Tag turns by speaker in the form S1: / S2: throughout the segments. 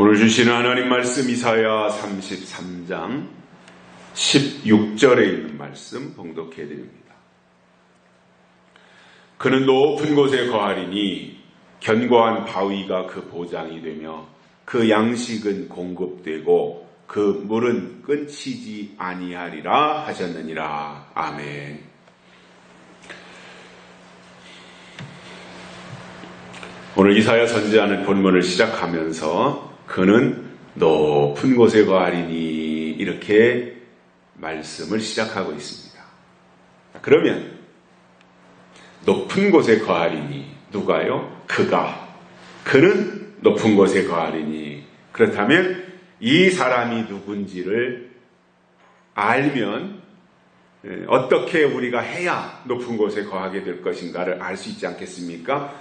S1: 오늘 주시는 하나님 말씀 이사야 33장 16절에 있는 말씀 봉독해 드립니다. 그는 높은 곳에 거하리니 견고한 바위가 그 보장이 되며 그 양식은 공급되고 그 물은 끊치지 아니하리라 하셨느니라. 아멘. 오늘 이사야 선지자는 본문을 시작하면서 그는 높은 곳에 거하리니 이렇게 말씀을 시작하고 있습니다. 그러면 높은 곳에 거하리니 누가요? 그는 높은 곳에 거하리니, 그렇다면 이 사람이 누군지를 알면 어떻게 우리가 해야 높은 곳에 거하게 될 것인가를 알 수 있지 않겠습니까?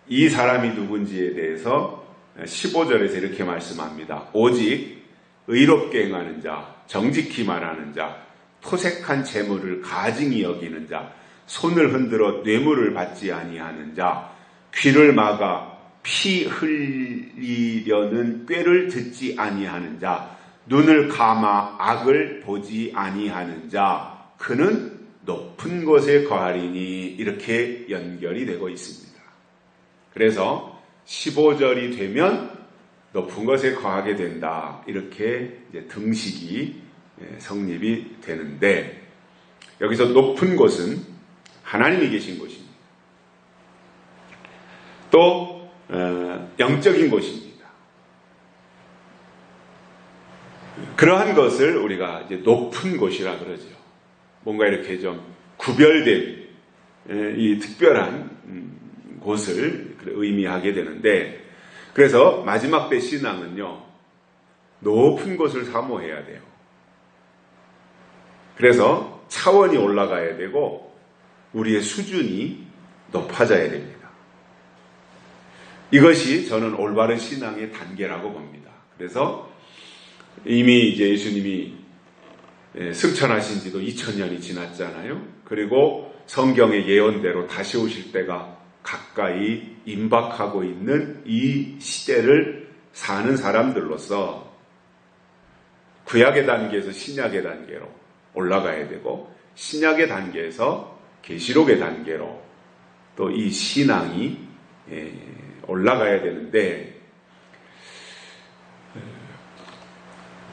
S1: 이 사람이 누군지에 대해서 15절에서 이렇게 말씀합니다. 오직 의롭게 행하는 자, 정직히 말하는 자, 토색한 재물을 가증히 여기는 자, 손을 흔들어 뇌물을 받지 아니하는 자, 귀를 막아 피 흘리려는 꾀를 듣지 아니하는 자, 눈을 감아 악을 보지 아니하는 자, 그는 높은 곳에 거하리니, 이렇게 연결이 되고 있습니다. 그래서 15절이 되면 높은 곳에 거하게 된다, 이렇게 이제 등식이 성립이 되는데, 여기서 높은 곳은 하나님이 계신 곳입니다. 또 영적인 곳입니다. 그러한 것을 우리가 이제 높은 곳이라 그러죠. 뭔가 이렇게 좀 구별된 이 특별한 곳을 의미하게 되는데, 그래서 마지막 때 신앙은요, 높은 곳을 사모해야 돼요. 그래서 차원이 올라가야 되고 우리의 수준이 높아져야 됩니다. 이것이 저는 올바른 신앙의 단계라고 봅니다. 그래서 이미 이제 예수님이 승천하신 지도 2000년이 지났잖아요. 그리고 성경의 예언대로 다시 오실 때가 가까이 임박하고 있는 이 시대를 사는 사람들로서 구약의 단계에서 신약의 단계로 올라가야 되고, 신약의 단계에서 계시록의 단계로 또 이 신앙이 올라가야 되는데,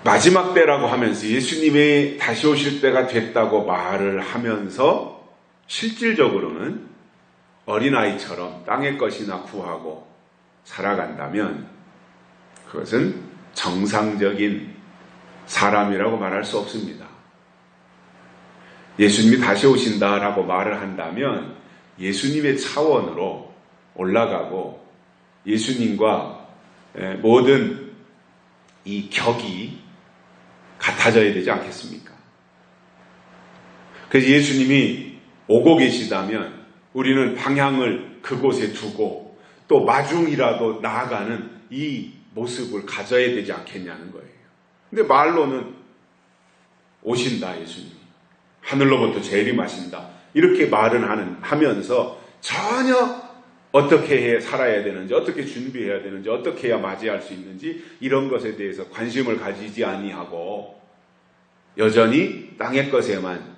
S1: 마지막 때라고 하면서 예수님이 다시 오실 때가 됐다고 말을 하면서 실질적으로는 어린아이처럼 땅의 것이나 구하고 살아간다면 그것은 정상적인 사람이라고 말할 수 없습니다. 예수님이 다시 오신다라고 말을 한다면 예수님의 차원으로 올라가고 예수님과 모든 이 격이 같아져야 되지 않겠습니까? 그래서 예수님이 오고 계시다면 우리는 방향을 그곳에 두고 또 마중이라도 나아가는 이 모습을 가져야 되지 않겠냐는 거예요. 근데 말로는 오신다, 예수님이 하늘로부터 재림하신다, 이렇게 말은 하면서 전혀 어떻게 해 살아야 되는지, 어떻게 준비해야 되는지, 어떻게 해야 맞이할 수 있는지, 이런 것에 대해서 관심을 가지지 아니하고 여전히 땅의 것에만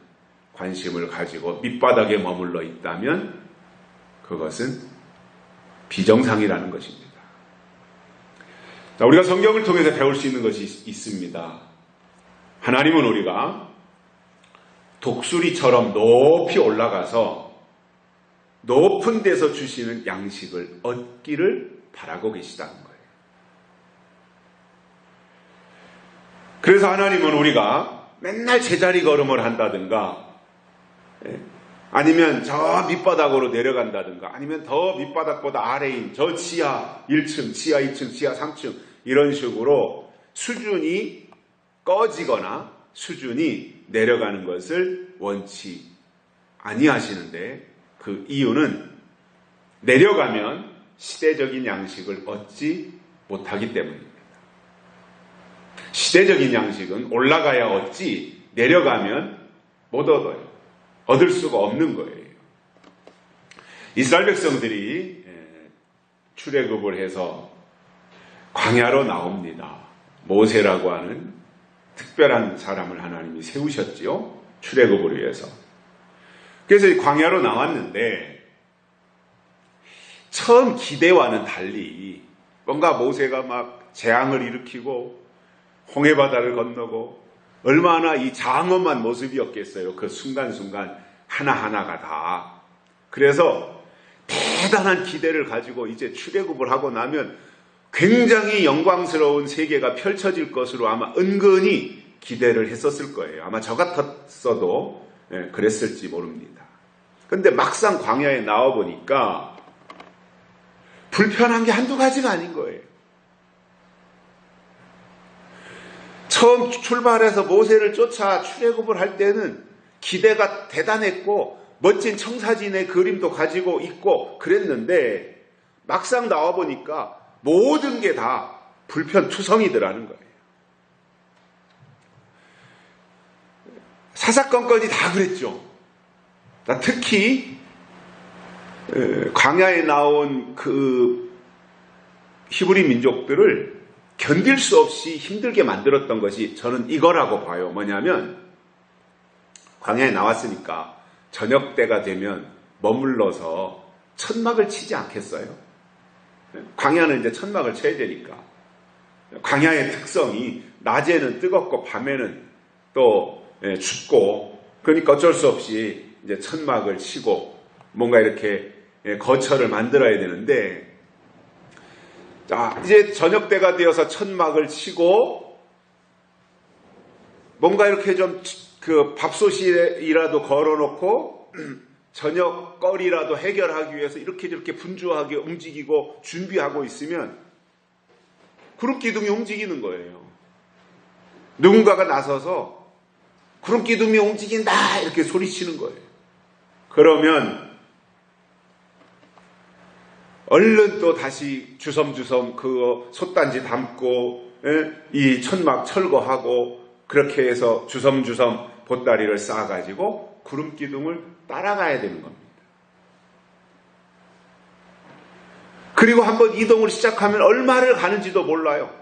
S1: 관심을 가지고 밑바닥에 머물러 있다면 그것은 비정상이라는 것입니다. 자, 우리가 성경을 통해서 배울 수 있는 것이 있습니다. 하나님은 우리가 독수리처럼 높이 올라가서 높은 데서 주시는 양식을 얻기를 바라고 계시다는 거예요. 그래서 하나님은 우리가 맨날 제자리 걸음을 한다든가, 아니면 저 밑바닥으로 내려간다든가, 아니면 더 밑바닥보다 아래인 저 지하 1층, 지하 2층, 지하 3층 이런 식으로 수준이 꺼지거나 수준이 내려가는 것을 원치 아니하시는데, 그 이유는 내려가면 시대적인 양식을 얻지 못하기 때문입니다. 시대적인 양식은 올라가야 얻지 내려가면 못 얻어요. 얻을 수가 없는 거예요. 이스라엘 백성들이 출애굽을 해서 광야로 나옵니다. 모세라고 하는 특별한 사람을 하나님이 세우셨지요. 출애굽을 위해서. 그래서 광야로 나왔는데 처음 기대와는 달리 뭔가 모세가 막 재앙을 일으키고 홍해바다를 건너고 얼마나 이 장엄한 모습이었겠어요. 그 순간순간 하나하나가 다. 그래서 대단한 기대를 가지고 이제 출애굽을 하고 나면 굉장히 영광스러운 세계가 펼쳐질 것으로 아마 은근히 기대를 했었을 거예요. 아마 저 같았어도 그랬을지 모릅니다. 그런데 막상 광야에 나와보니까 불편한 게 한두 가지가 아닌 거예요. 처음 출발해서 모세를 쫓아 출애굽을 할 때는 기대가 대단했고 멋진 청사진의 그림도 가지고 있고 그랬는데 막상 나와보니까 모든 게 다 불편투성이더라는 거예요. 사사건건이 다 그랬죠. 특히 광야에 나온 그 히브리 민족들을 견딜 수 없이 힘들게 만들었던 것이 저는 이거라고 봐요. 뭐냐면 광야에 나왔으니까 저녁 때가 되면 머물러서 천막을 치지 않겠어요? 광야는 이제 천막을 쳐야 되니까. 광야의 특성이 낮에는 뜨겁고 밤에는 또 춥고, 그러니까 어쩔 수 없이 이제 천막을 치고 뭔가 이렇게 거처를 만들어야 되는데, 자, 이제 저녁 때가 되어서 천막을 치고 뭔가 이렇게 좀 그 밥솥이라도 걸어놓고 저녁거리라도 해결하기 위해서 이렇게 저렇게 분주하게 움직이고 준비하고 있으면 구름기둥이 움직이는 거예요. 누군가가 나서서 구름기둥이 움직인다 이렇게 소리치는 거예요. 그러면 얼른 또 다시 주섬주섬 그 솥단지 담고 이 천막 철거하고 그렇게 해서 주섬주섬 보따리를 쌓아가지고 구름기둥을 따라가야 되는 겁니다. 그리고 한번 이동을 시작하면 얼마를 가는지도 몰라요.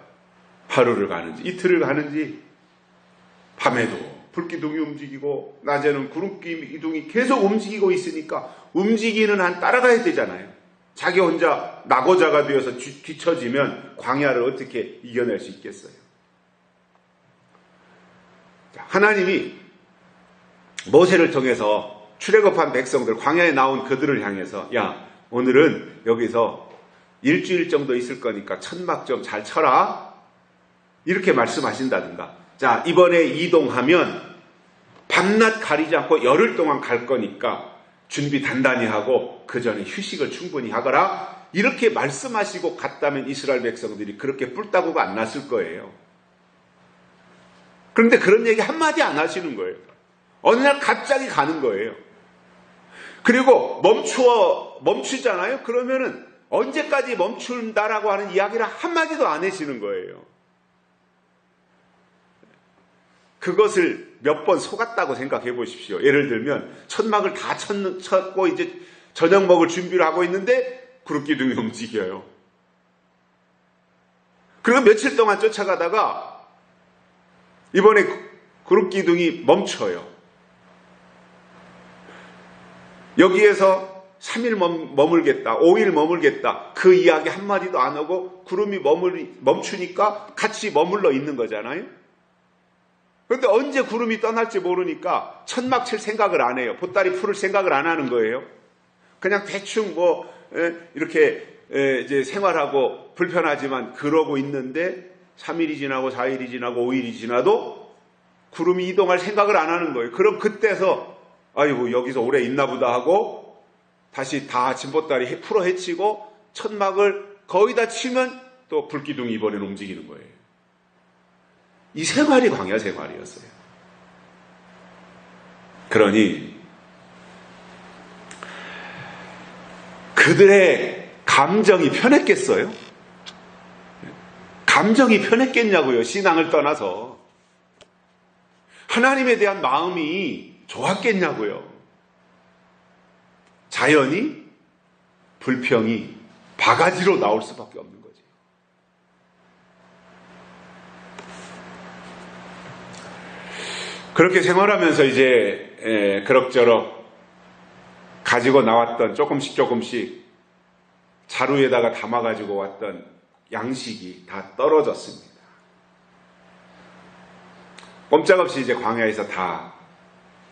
S1: 하루를 가는지 이틀을 가는지. 밤에도 불기둥이 움직이고 낮에는 구름기둥이 계속 움직이고 있으니까 움직이는 한 따라가야 되잖아요. 자기 혼자 낙오자가 되어서 뒤처지면 광야를 어떻게 이겨낼 수 있겠어요? 하나님이 모세를 통해서 출애굽한 백성들, 광야에 나온 그들을 향해서 야, 오늘은 여기서 일주일 정도 있을 거니까 천막 좀 잘 쳐라. 이렇게 말씀하신다든가. 자, 이번에 이동하면 밤낮 가리지 않고 열흘 동안 갈 거니까 준비 단단히 하고 그 전에 휴식을 충분히 하거라. 이렇게 말씀하시고 갔다면 이스라엘 백성들이 그렇게 뿔따구가 안 났을 거예요. 그런데 그런 얘기 한마디 안 하시는 거예요. 어느 날 갑자기 가는 거예요. 그리고 멈추잖아요. 그러면은 언제까지 멈춘다라고 하는 이야기를 한마디도 안 하시는 거예요. 그것을 몇 번 속았다고 생각해 보십시오. 예를 들면 천막을 다 쳤고 이제 저녁 먹을 준비를 하고 있는데 구름기둥이 움직여요. 그리고 며칠 동안 쫓아가다가 이번에 구름기둥이 멈춰요. 여기에서 3일 머물겠다, 5일 머물겠다, 그 이야기 한마디도 안 하고 구름이 멈추니까 같이 머물러 있는 거잖아요. 그런데 언제 구름이 떠날지 모르니까 천막 칠 생각을 안 해요. 보따리 풀을 생각을 안 하는 거예요. 그냥 대충 이렇게 이제 생활하고 불편하지만 그러고 있는데 3일이 지나고 4일이 지나고 5일이 지나도 구름이 이동할 생각을 안 하는 거예요. 그럼 그때서 아이고 여기서 오래 있나 보다 하고 다시 다 짐보따리 풀어 헤치고 천막을 거의 다 치면 또 불기둥이 이번에는 움직이는 거예요. 이 생활이 광야 생활이었어요. 그러니 그들의 감정이 편했겠어요? 감정이 편했겠냐고요. 신앙을 떠나서. 하나님에 대한 마음이 좋았겠냐고요. 자연히 불평이 바가지로 나올 수밖에 없는 거죠. 그렇게 생활하면서 이제 그럭저럭 가지고 나왔던 조금씩 자루에다가 담아가지고 왔던 양식이 다 떨어졌습니다. 꼼짝없이 이제 광야에서 다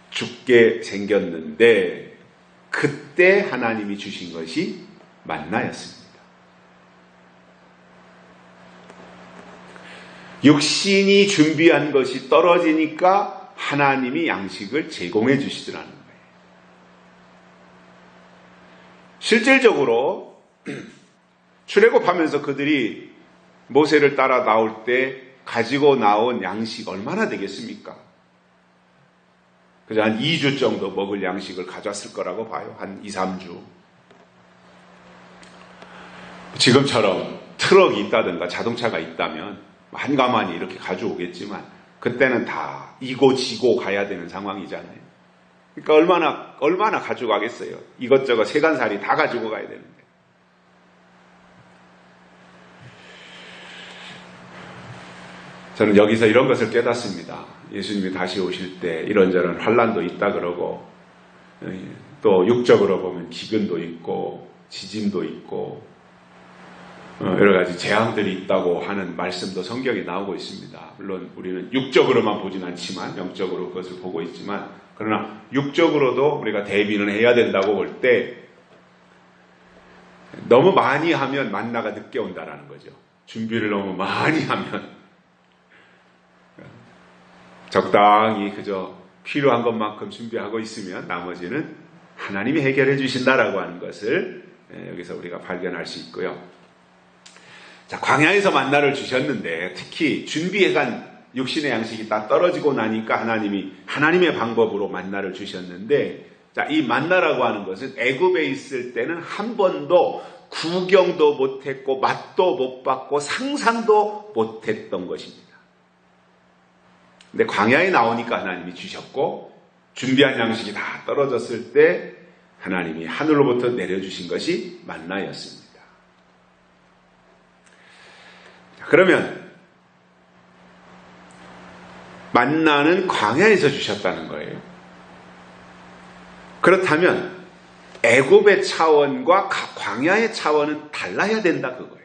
S1: 죽게 생겼는데 그때 하나님이 주신 것이 만나였습니다. 육신이 준비한 것이 떨어지니까 하나님이 양식을 제공해 주시더라는 거예요. 실질적으로 출애굽하면서 그들이 모세를 따라 나올 때 가지고 나온 양식 얼마나 되겠습니까? 그저 한 2주 정도 먹을 양식을 가져왔을 거라고 봐요. 한 2, 3주. 지금처럼 트럭이 있다든가 자동차가 있다면 한가만히 이렇게 가져오겠지만 그때는 다 이고 지고 가야 되는 상황이잖아요. 그러니까 얼마나 가져가겠어요. 이것저것 세간살이 다 가지고 가야 되는데. 저는 여기서 이런 것을 깨닫습니다. 예수님이 다시 오실 때 이런저런 환난도 있다 그러고 또 육적으로 보면 기근도 있고 지진도 있고 여러 가지 재앙들이 있다고 하는 말씀도 성경에 나오고 있습니다. 물론 우리는 육적으로만 보진 않지만 영적으로 그것을 보고 있지만 그러나 육적으로도 우리가 대비는 해야 된다고 볼 때 너무 많이 하면 만나가 늦게 온다라는 거죠. 준비를 너무 많이 하면 적당히 그저 필요한 것만큼 준비하고 있으면 나머지는 하나님이 해결해 주신다라고 하는 것을 여기서 우리가 발견할 수 있고요. 자, 광야에서 만나를 주셨는데 특히 준비해간 육신의 양식이 다 떨어지고 나니까 하나님의 방법으로 만나를 주셨는데 자, 이 만나라고 하는 것은 애굽에 있을 때는 한 번도 구경도 못했고 맛도 못 봤고 상상도 못했던 것입니다. 근데 광야에 나오니까 하나님이 주셨고 준비한 양식이 다 떨어졌을 때 하나님이 하늘로부터 내려주신 것이 만나였습니다. 그러면 만나는 광야에서 주셨다는 거예요. 그렇다면 애굽의 차원과 광야의 차원은 달라야 된다 그거예요.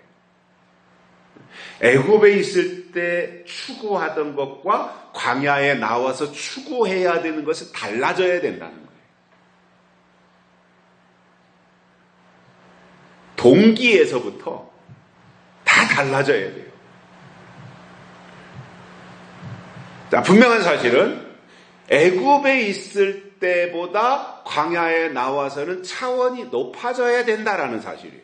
S1: 애굽에 있을 때 추구하던 것과 광야에 나와서 추구해야 되는 것은 달라져야 된다는 거예요. 동기에서부터 다 달라져야 돼요. 자, 분명한 사실은 애굽에 있을 때보다 광야에 나와서는 차원이 높아져야 된다라는 사실이에요.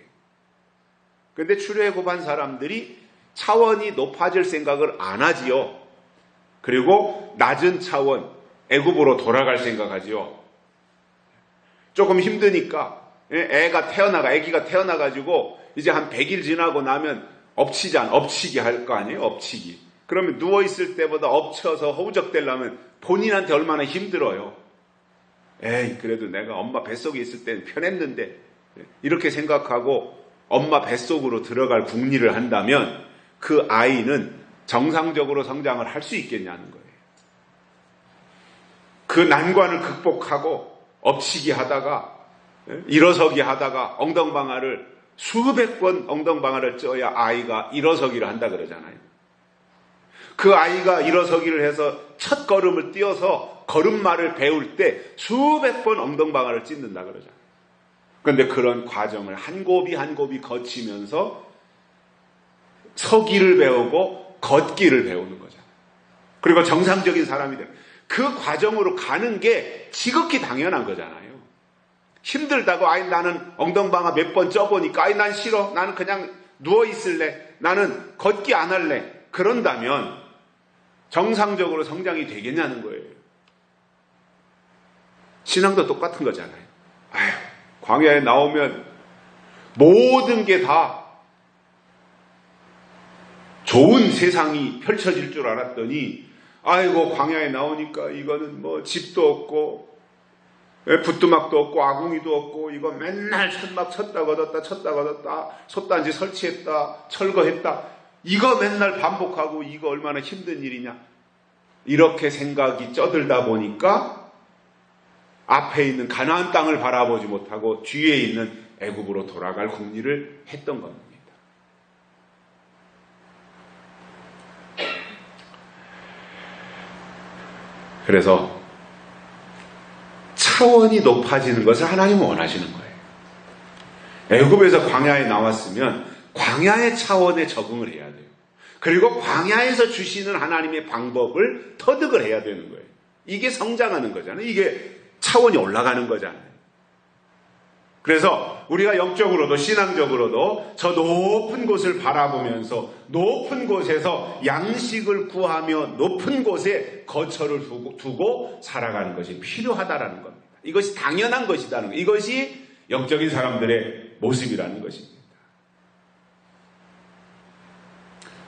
S1: 그런데 출애굽한 사람들이 차원이 높아질 생각을 안 하지요. 그리고 낮은 차원, 애굽으로 돌아갈 생각하지요. 조금 힘드니까 애기가 태어나가지고 이제 한 100일 지나고 나면 엎치기 할 거 아니에요. 엎치기. 그러면 누워있을 때보다 엎쳐서 허우적대려면 본인한테 얼마나 힘들어요. 그래도 내가 엄마 뱃속에 있을 때는 편했는데 이렇게 생각하고 엄마 뱃속으로 들어갈 궁리를 한다면 그 아이는 정상적으로 성장을 할 수 있겠냐는 거예요. 그 난관을 극복하고 엎치기 하다가 일어서기 하다가 엉덩방아를 수백 번 엉덩방아를 쪄야 아이가 일어서기를 한다 그러잖아요. 그 아이가 일어서기를 해서 첫 걸음을 띄어서 걸음마를 배울 때 수백 번 엉덩방아를 찢는다 그러잖아요. 그런데 그런 과정을 한 곱이 한 곱이 거치면서 서기를 배우고 걷기를 배우는 거잖아요. 그리고 정상적인 사람이 되는 그 과정으로 가는 게 지극히 당연한 거잖아요. 힘들다고 나는 엉덩방아 몇 번 쪄보니까 난 싫어. 나는 그냥 누워있을래. 나는 걷기 안 할래. 그런다면 정상적으로 성장이 되겠냐는 거예요. 신앙도 똑같은 거잖아요. 광야에 나오면 모든 게 다 좋은 세상이 펼쳐질 줄 알았더니 광야에 나오니까 이거는 뭐 집도 없고 부뚜막도 없고 아궁이도 없고 이거 맨날 천막 쳤다 걷었다 솥단지 설치했다 철거했다 이거 맨날 반복하고 이거 얼마나 힘든 일이냐. 이렇게 생각이 쩌들다 보니까 앞에 있는 가나안 땅을 바라보지 못하고 뒤에 있는 애굽으로 돌아갈 궁리를 했던 겁니다. 그래서 차원이 높아지는 것을 하나님은 원하시는 거예요. 애굽에서 광야에 나왔으면 광야의 차원에 적응을 해야 돼요. 그리고 광야에서 주시는 하나님의 방법을 터득을 해야 되는 거예요. 이게 성장하는 거잖아요. 이게 차원이 올라가는 거잖아요. 그래서 우리가 영적으로도 신앙적으로도 저 높은 곳을 바라보면서 높은 곳에서 양식을 구하며 높은 곳에 거처를 두고 살아가는 것이 필요하다라는 겁니다. 이것이 당연한 것이라는 것. 이것이 영적인 사람들의 모습이라는 것입니다.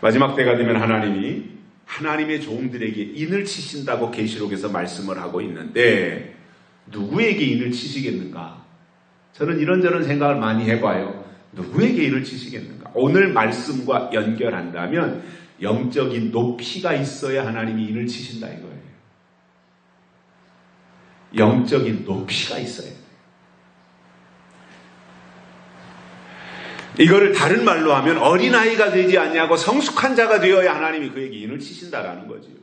S1: 마지막 때가 되면 하나님이 하나님의 종들에게 인을 치신다고 계시록에서 말씀을 하고 있는데 누구에게 인을 치시겠는가? 저는 이런저런 생각을 많이 해봐요. 누구에게 인을 치시겠는가? 오늘 말씀과 연결한다면 영적인 높이가 있어야 하나님이 인을 치신다 이거예요. 영적인 높이가 있어야 돼요. 이거를 다른 말로 하면 어린아이가 되지 않냐고 성숙한 자가 되어야 하나님이 그에게 인을 치신다라는 거지요.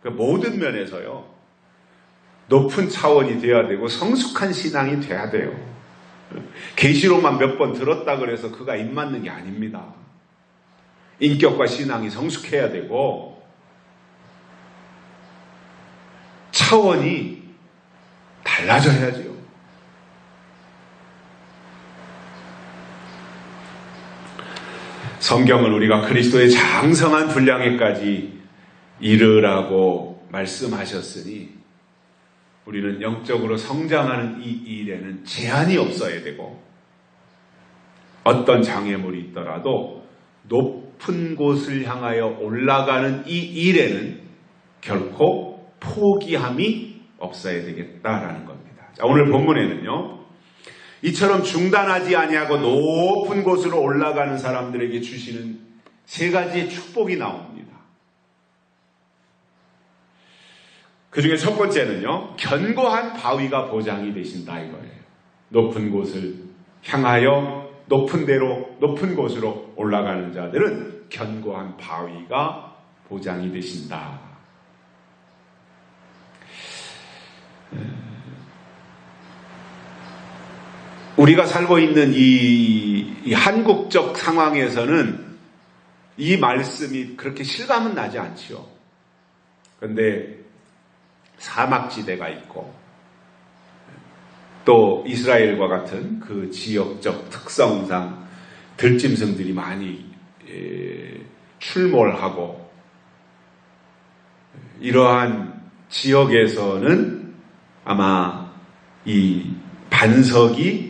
S1: 그 모든 면에서요. 높은 차원이 돼야 되고 성숙한 신앙이 돼야 돼요. 계시록만 몇 번 들었다 그래서 그가 입맞는 게 아닙니다. 인격과 신앙이 성숙해야 되고 차원이 달라져야지요. 성경은 우리가 그리스도의 장성한 분량에까지 이르라고 말씀하셨으니 우리는 영적으로 성장하는 이 일에는 제한이 없어야 되고 어떤 장애물이 있더라도 높은 곳을 향하여 올라가는 이 일에는 결코 포기함이 없어야 되겠다라는 겁니다. 자, 오늘 본문에는요. 이처럼 중단하지 아니하고 높은 곳으로 올라가는 사람들에게 주시는 세 가지의 축복이 나옵니다. 그 중에 첫 번째는요. 견고한 바위가 보장이 되신다 이거예요. 높은 곳을 향하여 높은 데로 높은 곳으로 올라가는 자들은 견고한 바위가 보장이 되신다. 우리가 살고 있는 이 한국적 상황에서는 이 말씀이 그렇게 실감은 나지 않지요. 그런데 사막지대가 있고 또 이스라엘과 같은 그 지역적 특성상 들짐승들이 많이 출몰하고 이러한 지역에서는 아마 이 반석이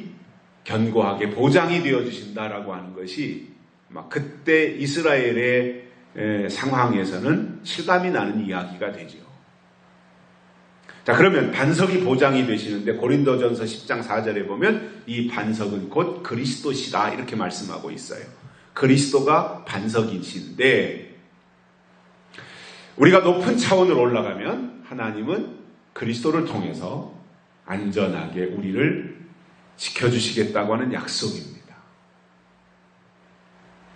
S1: 견고하게 보장이 되어 주신다라고 하는 것이 아마 그때 이스라엘의 상황에서는 실감이 나는 이야기가 되죠. 자, 그러면 반석이 보장이 되시는데 고린도전서 10장 4절에 보면 이 반석은 곧 그리스도시다 이렇게 말씀하고 있어요. 그리스도가 반석이신데 우리가 높은 차원으로 올라가면 하나님은 그리스도를 통해서 안전하게 우리를 지켜주시겠다고 하는 약속입니다.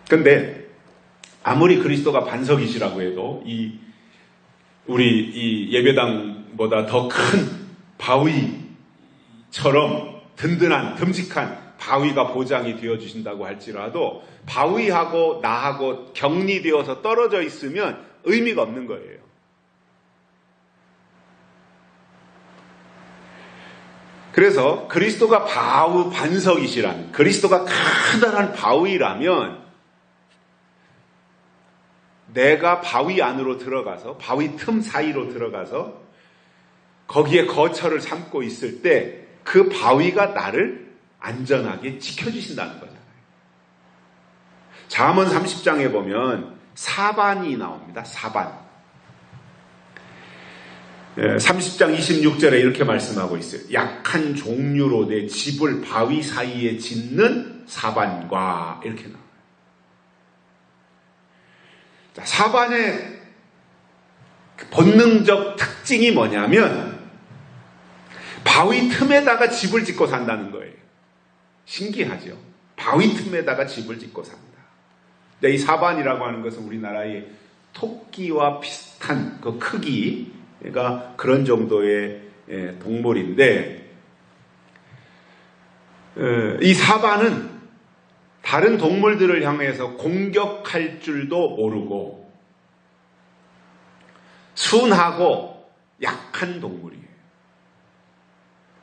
S1: 그런데 아무리 그리스도가 반석이시라고 해도 우리 이 예배당보다 더 큰 바위처럼 든든한 듬직한 바위가 보장이 되어주신다고 할지라도 바위하고 나하고 격리되어서 떨어져 있으면 의미가 없는 거예요. 그래서 그리스도가 반석이시라면 그리스도가 커다란 바위라면 내가 바위 안으로 들어가서 바위 틈 사이로 들어가서 거기에 거처를 삼고 있을 때 그 바위가 나를 안전하게 지켜주신다는 거잖아요. 잠언 30장에 보면 사반이 나옵니다. 사반. 30장 26절에 이렇게 말씀하고 있어요. 약한 종류로 내 집을 바위 사이에 짓는 사반과 이렇게 나와요. 자, 사반의 본능적 특징이 뭐냐면 바위 틈에다가 집을 짓고 산다는 거예요. 신기하죠? 바위 틈에다가 집을 짓고 산다. 이 사반이라고 하는 것은 우리나라의 토끼와 비슷한 그 크기가 그런 정도의 동물인데, 이 사반은 다른 동물들을 향해서 공격할 줄도 모르고 순하고 약한 동물이에요.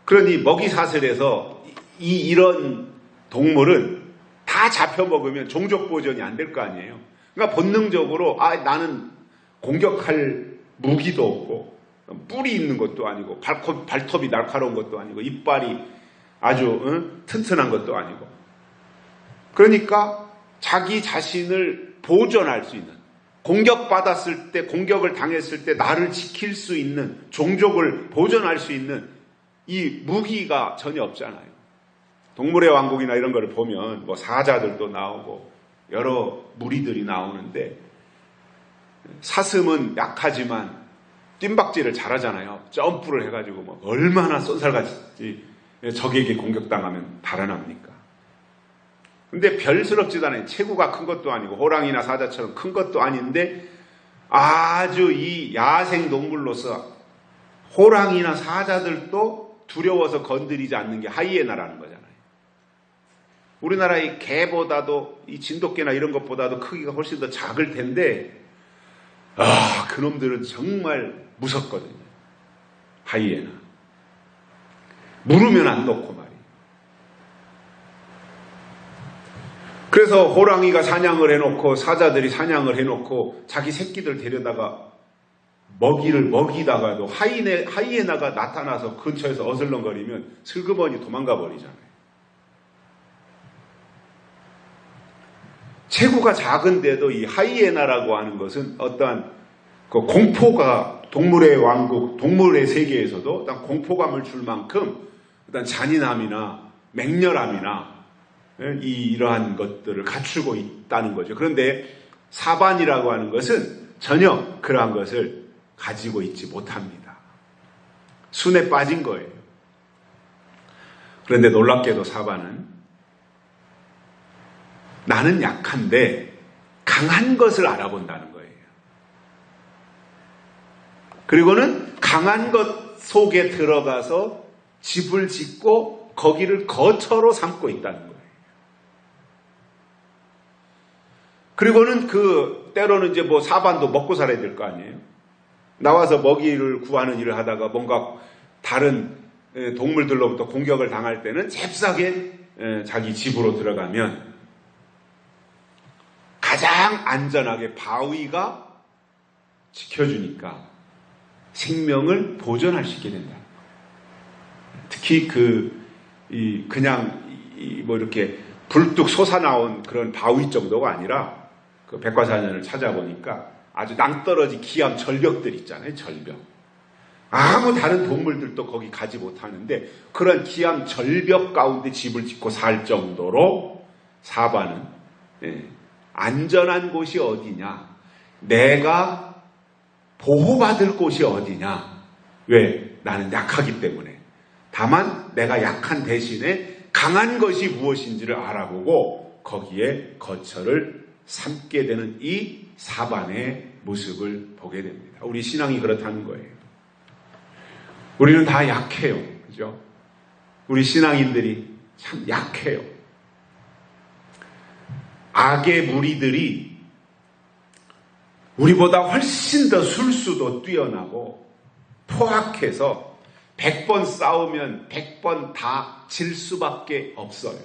S1: 그러니 먹이사슬에서 이런 동물은 다 잡혀 먹으면 종족 보존이 안 될 거 아니에요. 그러니까 본능적으로 나는 공격할 무기도 없고 뿔이 있는 것도 아니고 발톱이 날카로운 것도 아니고 이빨이 아주 튼튼한 것도 아니고, 그러니까 자기 자신을 보존할 수 있는, 공격받았을 때, 공격을 당했을 때 나를 지킬 수 있는, 종족을 보존할 수 있는 이 무기가 전혀 없잖아요. 동물의 왕국이나 이런 걸 보면 뭐 사자들도 나오고 여러 무리들이 나오는데, 사슴은 약하지만 뜀박질을 잘하잖아요. 점프를 해가지고 뭐 얼마나 쏜살같이 적에게 공격당하면 달아납니까? 근데 별스럽지도 않아요. 체구가 큰 것도 아니고 호랑이나 사자처럼 큰 것도 아닌데 아주 이 야생 동물로서 호랑이나 사자들도 두려워서 건드리지 않는 게 하이에나라는 거잖아요. 우리나라의 개보다도 이 진돗개나 이런 것보다도 크기가 훨씬 더 작을 텐데 그놈들은 정말 무섭거든요. 하이에나. 물으면 안 놓고 말이에요. 그래서 호랑이가 사냥을 해놓고 사자들이 사냥을 해놓고 자기 새끼들 데려다가 먹이를 먹이다가도 하이에나가 나타나서 근처에서 어슬렁거리면 슬그머니 도망가 버리잖아요. 체구가 작은데도 이 하이에나라고 하는 것은 어떠한 그 공포가 동물의 왕국, 동물의 세계에서도 어떤 공포감을 줄 만큼 어떤 잔인함이나 맹렬함이나 이러한 것들을 갖추고 있다는 거죠. 그런데 사반이라고 하는 것은 전혀 그러한 것을 가지고 있지 못합니다. 순에 빠진 거예요. 그런데 놀랍게도 사반은 나는 약한데 강한 것을 알아본다는 거예요. 그리고는 강한 것 속에 들어가서 집을 짓고 거기를 거처로 삼고 있다는 거예요. 그리고는 때로는 이제 뭐 사반도 먹고 살아야 될 거 아니에요. 나와서 먹이를 구하는 일을 하다가 뭔가 다른 동물들로부터 공격을 당할 때는 잽싸게 자기 집으로 들어가면 가장 안전하게 바위가 지켜주니까 생명을 보존할 수 있게 된다. 특히 그냥 뭐 이렇게 불뚝 솟아나온 그런 바위 정도가 아니라 그 백과사전을 찾아보니까 아주 낭떠러지 기암 절벽들 있잖아요. 절벽. 아무 다른 동물들도 거기 가지 못하는데 그런 기암 절벽 가운데 집을 짓고 살 정도로 사반은 안전한 곳이 어디냐, 내가 보호받을 곳이 어디냐. 왜? 나는 약하기 때문에. 다만 내가 약한 대신에 강한 것이 무엇인지를 알아보고 거기에 거처를 삼게 되는 이 사반의 모습을 보게 됩니다. 우리 신앙이 그렇다는 거예요. 우리는 다 약해요. 그죠? 우리 신앙인들이 참 약해요. 악의 무리들이 우리보다 훨씬 더 술수도 뛰어나고 포악해서 100번 싸우면 100번 다 질 수밖에 없어요.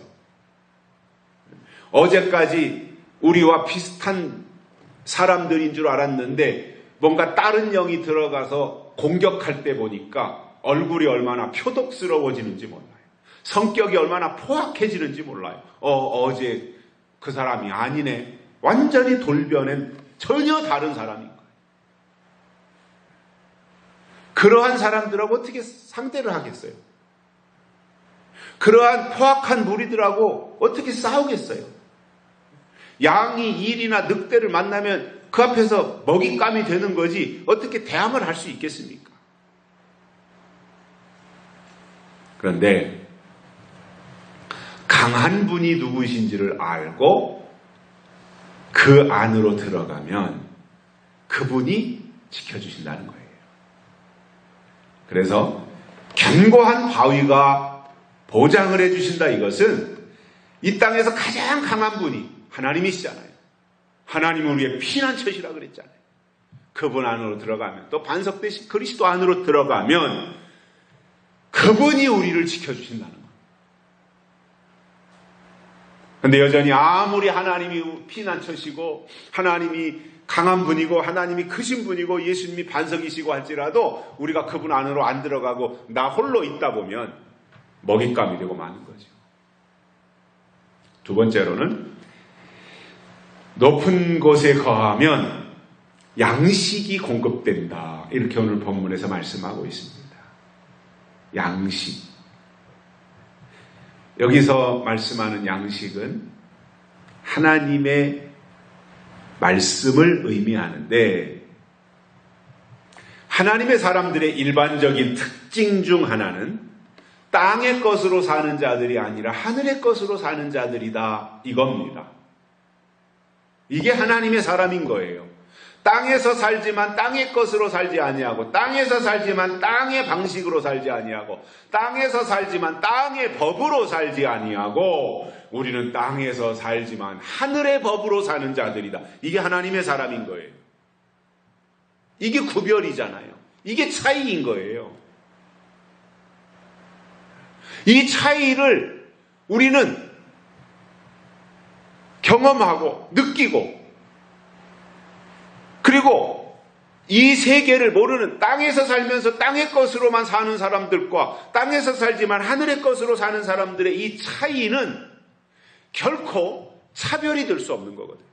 S1: 어제까지 우리와 비슷한 사람들인 줄 알았는데 뭔가 다른 영이 들어가서 공격할 때 보니까 얼굴이 얼마나 표독스러워지는지 몰라요. 성격이 얼마나 포악해지는지 몰라요. 어제 그 사람이 아니네. 완전히 돌변한 전혀 다른 사람인 거예요. 그러한 사람들하고 어떻게 상대를 하겠어요? 그러한 포악한 무리들하고 어떻게 싸우겠어요? 양이 일이나 늑대를 만나면 그 앞에서 먹잇감이 되는 거지 어떻게 대항을 할 수 있겠습니까? 그런데 강한 분이 누구신지를 알고 그 안으로 들어가면 그분이 지켜주신다는 거예요. 그래서 견고한 바위가 보장을 해주신다. 이것은 이 땅에서 가장 강한 분이 하나님이시잖아요. 하나님은 우리의 피난처시라 그랬잖아요. 그분 안으로 들어가면, 또 반석 대신 그리스도 안으로 들어가면 그분이 우리를 지켜주신다는 거예요. 그런데 여전히 아무리 하나님이 피난처시고 하나님이 강한 분이고 하나님이 크신 분이고 예수님이 반석이시고 할지라도 우리가 그분 안으로 안 들어가고 나 홀로 있다 보면 먹잇감이 되고 마는 거죠. 두 번째로는 높은 곳에 거하면 양식이 공급된다. 이렇게 오늘 본문에서 말씀하고 있습니다. 양식. 여기서 말씀하는 양식은 하나님의 말씀을 의미하는데, 하나님의 사람들의 일반적인 특징 중 하나는 땅의 것으로 사는 자들이 아니라 하늘의 것으로 사는 자들이다, 이겁니다. 이게 하나님의 사람인 거예요. 땅에서 살지만 땅의 것으로 살지 아니하고, 땅에서 살지만 땅의 방식으로 살지 아니하고, 땅에서 살지만 땅의 법으로 살지 아니하고, 우리는 땅에서 살지만 하늘의 법으로 사는 자들이다. 이게 하나님의 사람인 거예요. 이게 구별이잖아요. 이게 차이인 거예요. 이 차이를 우리는 경험하고 느끼고, 그리고 이 세계를 모르는, 땅에서 살면서 땅의 것으로만 사는 사람들과 땅에서 살지만 하늘의 것으로 사는 사람들의 이 차이는 결코 차별이 될 수 없는 거거든요.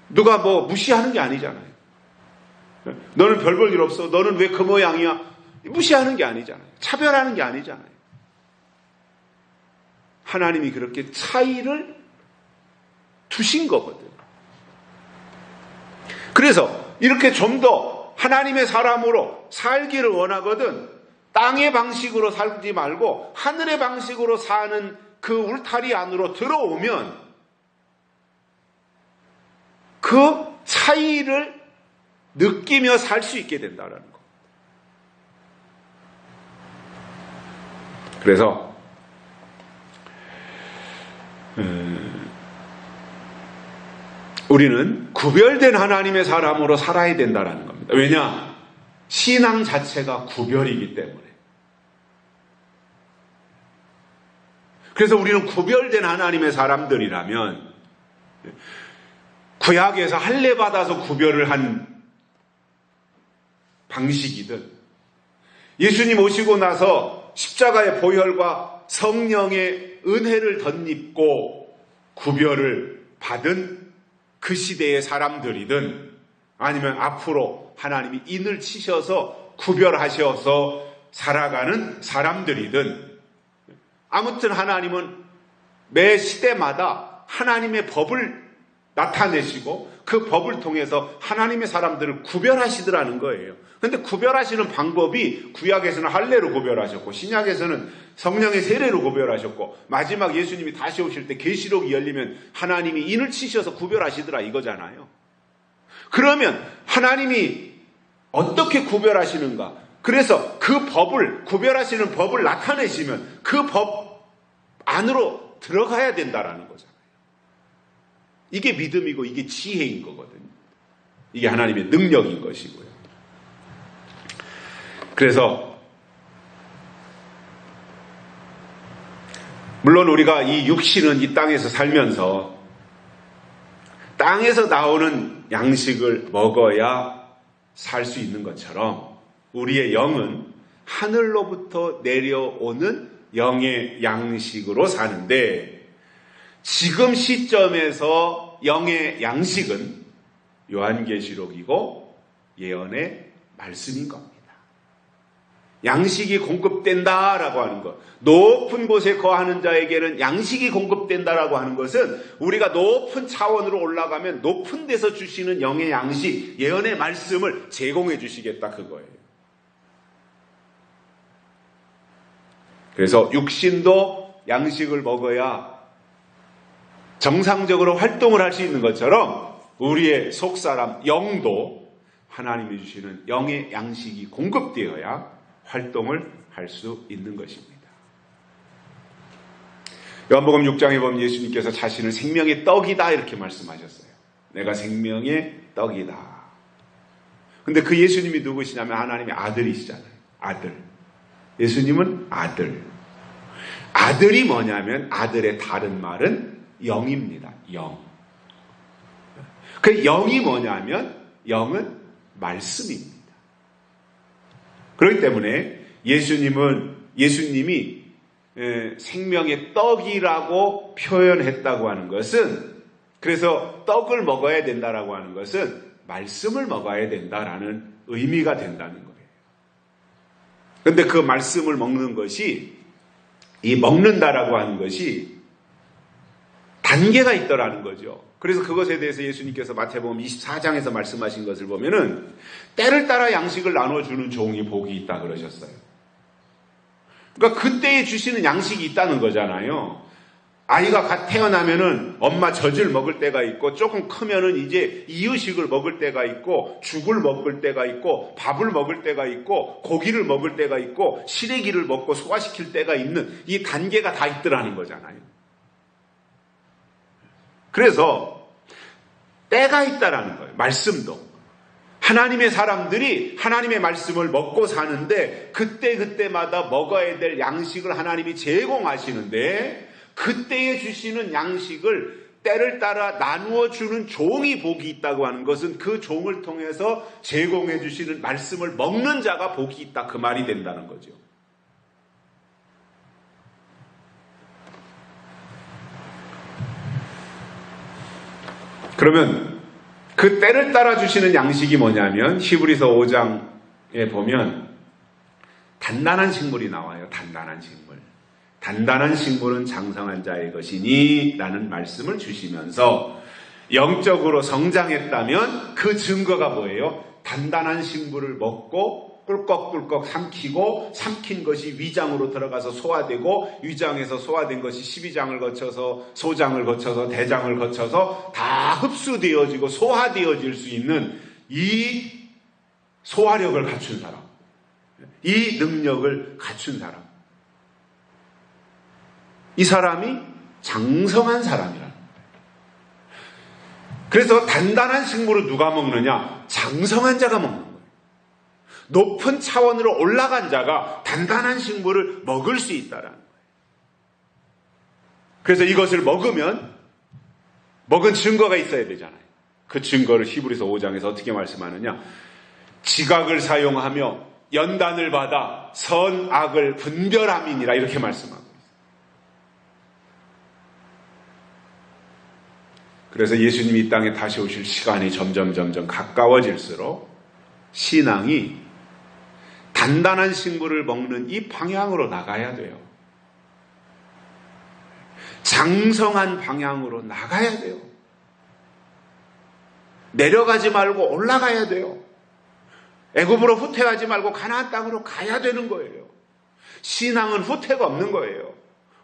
S1: 누가 뭐 무시하는 게 아니잖아요. 너는 별 볼 일 없어. 너는 왜 그 모양이야? 무시하는 게 아니잖아요. 차별하는 게 아니잖아요. 하나님이 그렇게 차이를 두신 거거든. 그래서 이렇게 좀 더 하나님의 사람으로 살기를 원하거든 땅의 방식으로 살지 말고 하늘의 방식으로 사는 그 울타리 안으로 들어오면 그 차이를 느끼며 살 수 있게 된다는 거. 그래서 우리는 구별된 하나님의 사람으로 살아야 된다는 겁니다. 왜냐? 신앙 자체가 구별이기 때문에. 그래서 우리는 구별된 하나님의 사람들이라면, 구약에서 할례 받아서 구별을 한 방식이든, 예수님 오시고 나서 십자가의 보혈과 성령의 은혜를 덧입고 구별을 받은 그 시대의 사람들이든, 아니면 앞으로 하나님이 인을 치셔서 구별하셔서 살아가는 사람들이든, 아무튼 하나님은 매 시대마다 하나님의 법을 나타내시고 그 법을 통해서 하나님의 사람들을 구별하시더라는 거예요. 그런데 구별하시는 방법이 구약에서는 할례로 구별하셨고, 신약에서는 성령의 세례로 구별하셨고, 마지막 예수님이 다시 오실 때 계시록이 열리면 하나님이 인을 치셔서 구별하시더라 이거잖아요. 그러면 하나님이 어떻게 구별하시는가? 그래서 그 법을, 구별하시는 법을 나타내시면 그 법 안으로 들어가야 된다라는 거잖아요. 이게 믿음이고 이게 지혜인 거거든요. 이게 하나님의 능력인 것이고요. 그래서 물론 우리가 이 육신은 이 땅에서 살면서 땅에서 나오는 양식을 먹어야 살 수 있는 것처럼 우리의 영은 하늘로부터 내려오는 영의 양식으로 사는데, 지금 시점에서 영의 양식은 요한계시록이고 예언의 말씀인 겁니다. 양식이 공급된다라고 하는 것. 높은 곳에 거하는 자에게는 양식이 공급된다라고 하는 것은 우리가 높은 차원으로 올라가면 높은 데서 주시는 영의 양식, 예언의 말씀을 제공해 주시겠다 그거예요. 그래서 육신도 양식을 먹어야 정상적으로 활동을 할 수 있는 것처럼 우리의 속사람, 영도 하나님이 주시는 영의 양식이 공급되어야 활동을 할 수 있는 것입니다. 요한복음 6장에 보면 예수님께서 자신을 생명의 떡이다 이렇게 말씀하셨어요. 내가 생명의 떡이다. 근데 그 예수님이 누구시냐면 하나님의 아들이시잖아요. 아들. 예수님은 아들. 아들이 뭐냐면 아들의 다른 말은 영입니다. 영. 그 영이 뭐냐면 영은 말씀입니다. 그렇기 때문에 예수님이 생명의 떡이라고 표현했다고 하는 것은, 그래서 떡을 먹어야 된다라고 하는 것은 말씀을 먹어야 된다라는 의미가 된다는 거예요. 그런데 그 말씀을 먹는 것이, 이 먹는다라고 하는 것이 단계가 있더라는 거죠. 그래서 그것에 대해서 예수님께서 마태복음 24장에서 말씀하신 것을 보면은 때를 따라 양식을 나눠주는 종이 복이 있다 그러셨어요. 그러니까 그때에 주시는 양식이 있다는 거잖아요. 아이가 갓 태어나면은 엄마 젖을 먹을 때가 있고, 조금 크면은 이제 이유식을 먹을 때가 있고, 죽을 먹을 때가 있고, 밥을 먹을 때가 있고, 고기를 먹을 때가 있고, 시래기를 먹고 소화시킬 때가 있는 이 단계가 다 있더라는 거잖아요. 그래서 때가 있다라는 거예요. 말씀도. 하나님의 사람들이 하나님의 말씀을 먹고 사는데 그때마다 먹어야 될 양식을 하나님이 제공하시는데, 그때에 주시는 양식을 때를 따라 나누어 주는 종이 복이 있다고 하는 것은 그 종을 통해서 제공해 주시는 말씀을 먹는 자가 복이 있다 그 말이 된다는 거죠. 그러면 그 때를 따라 주시는 양식이 뭐냐면 히브리서 5장에 보면 단단한 식물이 나와요. 단단한 식물. 단단한 식물은 장성한 자의 것이니 라는 말씀을 주시면서 영적으로 성장했다면 그 증거가 뭐예요? 단단한 식물을 먹고 꿀꺽꿀꺽 삼킨 것이 위장으로 들어가서 소화되고, 위장에서 소화된 것이 12장을 거쳐서 소장을 거쳐서 대장을 거쳐서 다 흡수되어지고 소화되어질 수 있는 이 소화력을 갖춘 사람, 이 능력을 갖춘 사람, 이 사람이 장성한 사람이라는 거예요. 그래서 단단한 식물을 누가 먹느냐? 장성한 자가 먹는 거예요. 높은 차원으로 올라간 자가 단단한 식물을 먹을 수 있다라는 거예요. 그래서 이것을 먹으면 먹은 증거가 있어야 되잖아요. 그 증거를 히브리서 5장에서 어떻게 말씀하느냐? 지각을 사용하며 연단을 받아 선악을 분별함이니라 이렇게 말씀하고 있어요. 그래서 예수님이 이 땅에 다시 오실 시간이 점점 가까워질수록 신앙이 단단한 식물을 먹는 이 방향으로 나가야 돼요. 장성한 방향으로 나가야 돼요. 내려가지 말고 올라가야 돼요. 애굽으로 후퇴하지 말고 가나안 땅으로 가야 되는 거예요. 신앙은 후퇴가 없는 거예요.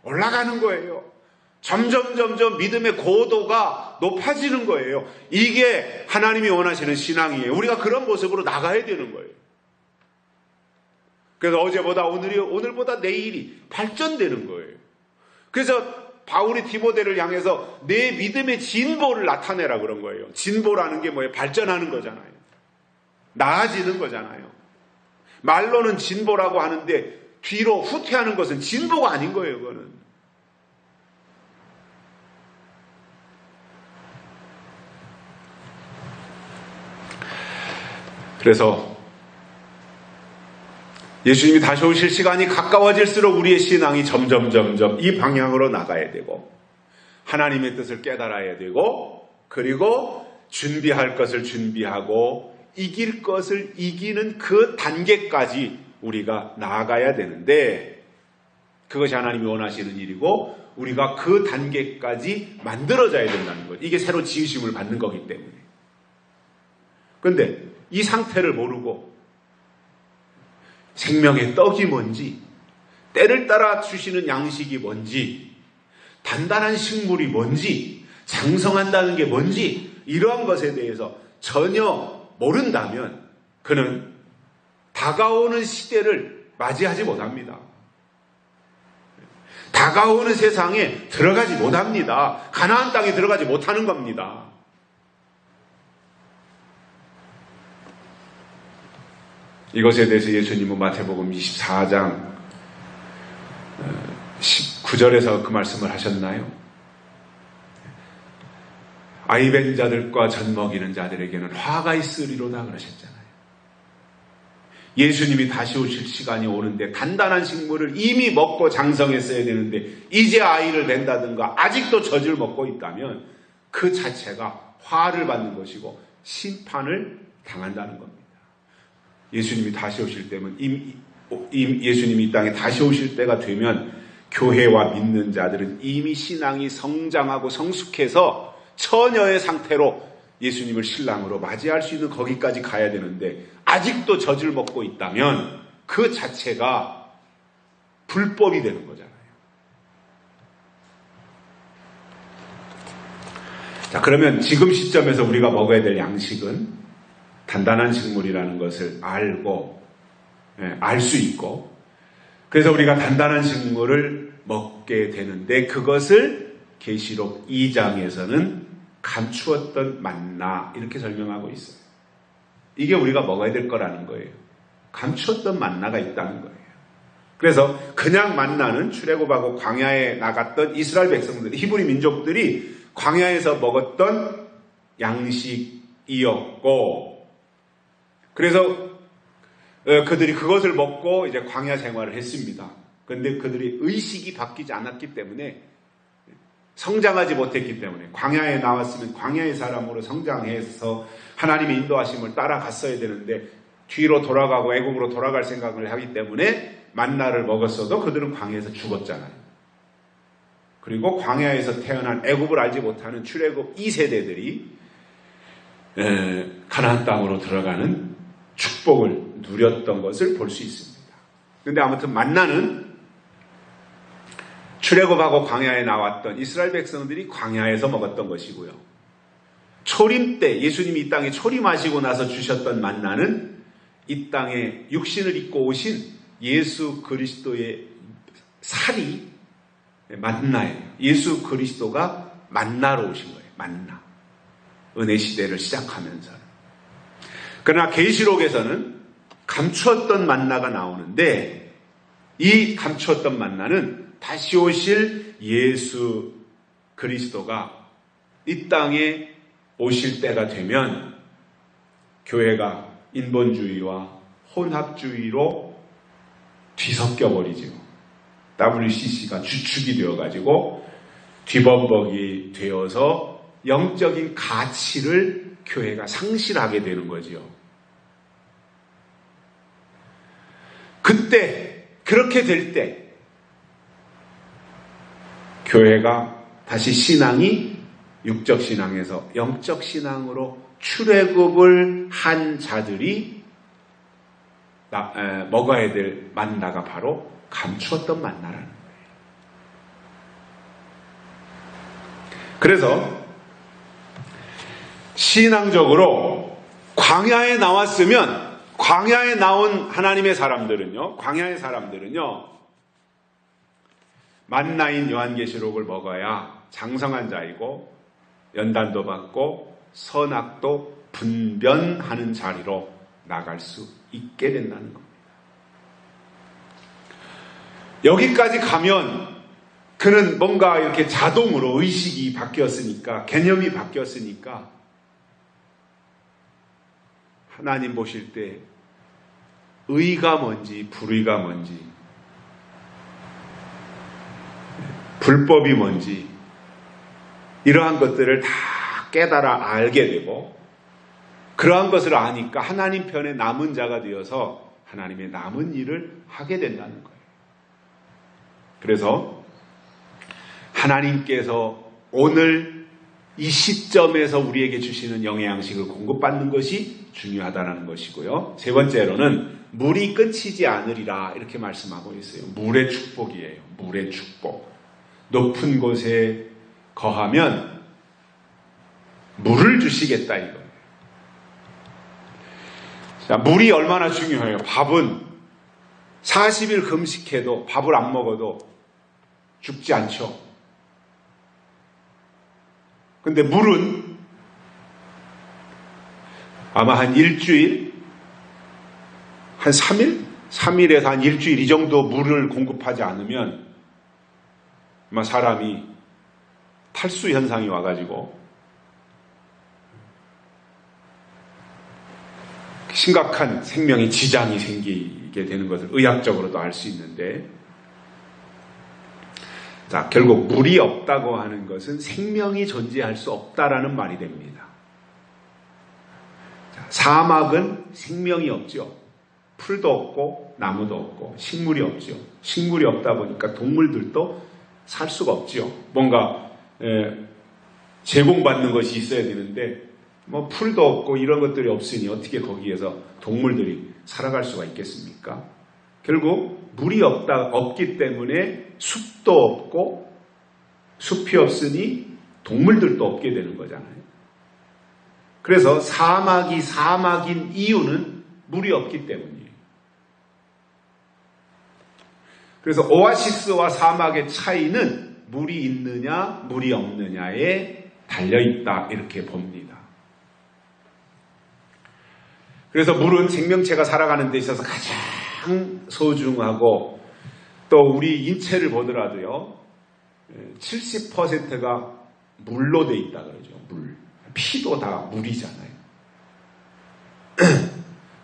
S1: 올라가는 거예요. 점점 믿음의 고도가 높아지는 거예요. 이게 하나님이 원하시는 신앙이에요. 우리가 그런 모습으로 나가야 되는 거예요. 그래서 어제보다 오늘보다 내일이 발전되는 거예요. 그래서 바울이 디모데를 향해서 내 믿음의 진보를 나타내라 그런 거예요. 진보라는 게 뭐예요? 발전하는 거잖아요. 나아지는 거잖아요. 말로는 진보라고 하는데 뒤로 후퇴하는 것은 진보가 아닌 거예요. 그거는. 그래서 예수님이 다시 오실 시간이 가까워질수록 우리의 신앙이 점점 이 방향으로 나가야 되고, 하나님의 뜻을 깨달아야 되고, 그리고 준비할 것을 준비하고 이길 것을 이기는 그 단계까지 우리가 나아가야 되는데 그것이 하나님이 원하시는 일이고 우리가 그 단계까지 만들어져야 된다는 거예요. 이게 새로 지으심을 받는 거기 때문에. 그런데 이 상태를 모르고 생명의 떡이 뭔지, 때를 따라 주시는 양식이 뭔지, 단단한 식물이 뭔지, 장성한다는 게 뭔지, 이러한 것에 대해서 전혀 모른다면 그는 다가오는 시대를 맞이하지 못합니다. 다가오는 세상에 들어가지 못합니다. 가나안 땅에 들어가지 못하는 겁니다. 이것에 대해서 예수님은 마태복음 24장 19절에서 그 말씀을 하셨나요? 아이벤 자들과 젖 먹이는 자들에게는 화가 있으리로다 그러셨잖아요. 예수님이 다시 오실 시간이 오는데 단단한 식물을 이미 먹고 장성했어야 되는데 이제 아이를 낳는다든가 아직도 젖을 먹고 있다면 그 자체가 화를 받는 것이고 심판을 당한다는 겁니다. 예수님이 다시 오실 때면 예수님이 이 땅에 다시 오실 때가 되면 교회와 믿는 자들은 이미 신앙이 성장하고 성숙해서 처녀의 상태로 예수님을 신랑으로 맞이할 수 있는 거기까지 가야 되는데 아직도 젖을 먹고 있다면 그 자체가 불법이 되는 거잖아요. 자, 그러면 지금 시점에서 우리가 먹어야 될 양식은 단단한 식물이라는 것을 알고 알 수 있고 그래서 우리가 단단한 식물을 먹게 되는데 그것을 계시록 2장에서는 감추었던 만나 이렇게 설명하고 있어요. 이게 우리가 먹어야 될 거라는 거예요. 감추었던 만나가 있다는 거예요. 그래서 그냥 만나는 출애굽하고 광야에 나갔던 이스라엘 백성들, 히브리 민족들이 광야에서 먹었던 양식이었고 그래서 그들이 그것을 먹고 이제 광야 생활을 했습니다. 그런데 그들이 의식이 바뀌지 않았기 때문에 성장하지 못했기 때문에 광야에 나왔으면 광야의 사람으로 성장해서 하나님의 인도하심을 따라갔어야 되는데 뒤로 돌아가고 애국으로 돌아갈 생각을 하기 때문에 만나를 먹었어도 그들은 광야에서 죽었잖아요. 그리고 광야에서 태어난 애국을 알지 못하는 출애굽 2세대들이 가나안 땅으로 들어가는 축복을 누렸던 것을 볼 수 있습니다. 그런데 아무튼 만나는 출애굽하고 광야에 나왔던 이스라엘 백성들이 광야에서 먹었던 것이고요. 초림 때 예수님이 이 땅에 초림하시고 나서 주셨던 만나는 이 땅에 육신을 입고 오신 예수 그리스도의 살이 만나예요. 예수 그리스도가 만나로 오신 거예요. 만나. 은혜 시대를 시작하면서. 그러나 계시록에서는 감추었던 만나가 나오는데 이 감추었던 만나는 다시 오실 예수 그리스도가 이 땅에 오실 때가 되면 교회가 인본주의와 혼합주의로 뒤섞여 버리죠. WCC가 주축이 되어가지고 뒤범벅이 되어서 영적인 가치를 교회가 상실하게 되는 거죠. 그때 그렇게 될 때 교회가 다시 신앙이 육적 신앙에서 영적 신앙으로 출애굽을 한 자들이 먹어야 될 만나가 바로 감추었던 만나라는 거예요. 그래서 신앙적으로 광야에 나왔으면 광야에 나온 하나님의 사람들은요, 광야의 사람들은요, 만나인 요한계시록을 먹어야 장성한 자이고 연단도 받고 선악도 분별하는 자리로 나갈 수 있게 된다는 겁니다. 여기까지 가면 그는 뭔가 이렇게 자동으로 의식이 바뀌었으니까, 개념이 바뀌었으니까 하나님 보실 때 의가 뭔지 불의가 뭔지 불법이 뭔지 이러한 것들을 다 깨달아 알게 되고, 그러한 것을 아니까 하나님 편에 남은 자가 되어서 하나님의 남은 일을 하게 된다는 거예요. 그래서 하나님께서 오늘 이 시점에서 우리에게 주시는 영의 양식을 공급받는 것이 중요하다는 것이고요. 세 번째로는 물이 끊이지 않으리라 이렇게 말씀하고 있어요. 물의 축복이에요. 물의 축복. 높은 곳에 거하면 물을 주시겠다 이거예요. 자, 물이 얼마나 중요해요. 밥은 40일 금식해도 밥을 안 먹어도 죽지 않죠. 근데 물은 아마 한 일주일, 한 3일? 3일에서 한 일주일 이 정도 물을 공급하지 않으면 아마 사람이 탈수 현상이 와가지고 심각한 생명의 지장이 생기게 되는 것을 의학적으로도 알 수 있는데, 자, 결국 물이 없다고 하는 것은 생명이 존재할 수 없다라는 말이 됩니다. 자, 사막은 생명이 없죠. 풀도 없고 나무도 없고 식물이 없죠. 식물이 없다 보니까 동물들도 살 수가 없죠. 뭔가 제공받는 것이 있어야 되는데 뭐 풀도 없고 이런 것들이 없으니 어떻게 거기에서 동물들이 살아갈 수가 있겠습니까? 결국 물이 없기 때문에 숲도 없고 숲이 없으니 동물들도 없게 되는 거잖아요. 그래서 사막이 사막인 이유는 물이 없기 때문이에요. 그래서 오아시스와 사막의 차이는 물이 있느냐 물이 없느냐에 달려있다 이렇게 봅니다. 그래서 물은 생명체가 살아가는 데 있어서 가장 소중하고, 또 우리 인체를 보더라도요 70%가 물로 돼 있다 그러죠. 물. 피도 다 물이잖아요.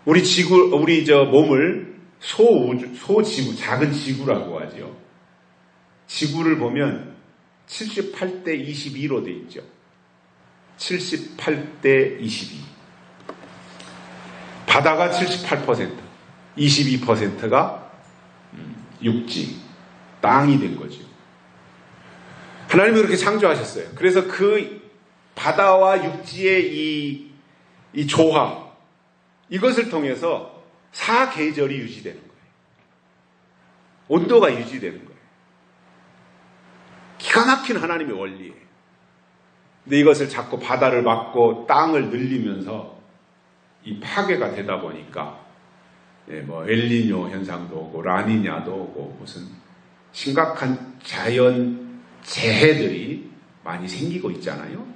S1: 우리 몸을 소지구, 작은 지구라고 하죠. 지구를 보면 78대 22로 돼 있죠. 78대 22. 바다가 78%, 22%가 육지, 땅이 된 거죠. 하나님이 그렇게 창조하셨어요. 그래서 그 바다와 육지의 이 조화, 이것을 통해서 사계절이 유지되는 거예요. 온도가 유지되는 거예요. 기가 막힌 하나님의 원리예요. 근데 이것을 자꾸 바다를 막고 땅을 늘리면서 이 파괴가 되다 보니까 뭐 엘니뇨 현상도 오고 라니냐도 오고 무슨 심각한 자연 재해들이 많이 생기고 있잖아요.